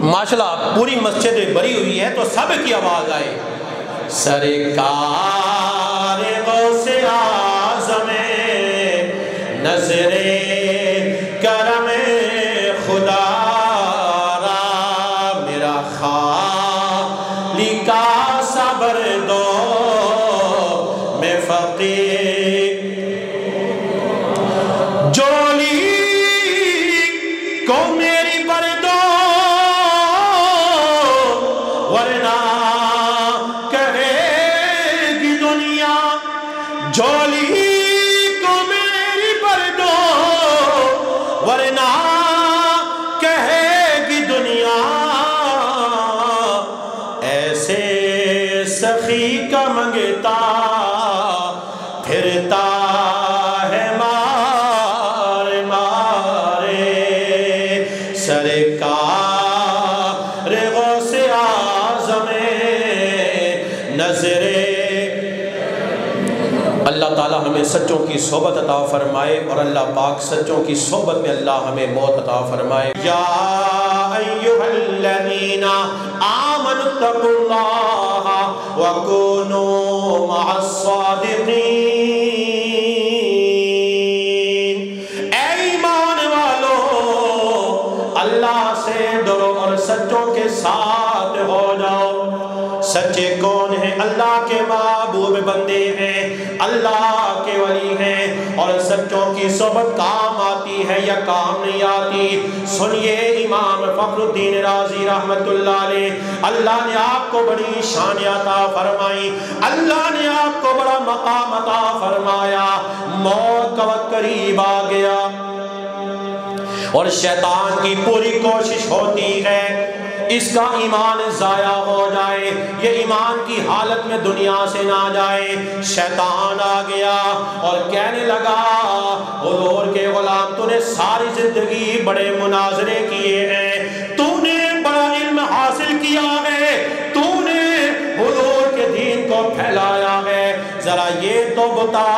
ماشاءاللہ پوری مسجد بھری ہوئی ہے تو سب کی آواز آئے. سرکار غوث اعظم نظر کرم خدا را میرا خالق کا صبر دو میں فقیر جولی کو میری پر دو ورنہ کہے گی دنیا جولی کو میری پر دو ورنہ کہے گی دنیا ایسے سخی کا منگتا پھرتا ہے مار مارے. سرکار غوث اعظم نظر. اللہ تعالیٰ ہمیں سچوں کی صحبت عطا فرمائے اور اللہ پاک سچوں کی صحبت میں اللہ ہمیں موت عطا فرمائے. یا ایھا الذین آمنوا اتقوا اللہ وکونوا مع الصادقین. اے ایمان والو اللہ سے ڈرو اور سچوں کے ساتھ ہو جاؤ. سچے کون ہیں؟ اللہ کے محبوب بندے ہیں، اللہ کے ولی ہیں. اور سچوں کی صحبت کام آتی ہے یا کام نہیں آتی؟ سنیے امام فخر الدین رازی رحمت اللہ علیہ، اللہ نے آپ کو بڑی شان عطا فرمائی، اللہ نے آپ کو بڑا مقام عطا فرمایا. موت کا وقت قریب آ گیا اور شیطان کی پوری کوشش ہوتی ہے اس کا ایمان ضائع ہو جائے، یہ ایمان کی حالت میں دنیا سے نہ جائے. شیطان آ گیا اور کہنے لگا حضور کے غلام تو نے ساری زندگی بڑے مناظرے کیے ہیں، تو نے بڑا علم حاصل کیا ہے، تو نے حضور کے دین کو پھیلایا ہے، ذرا یہ تو بتا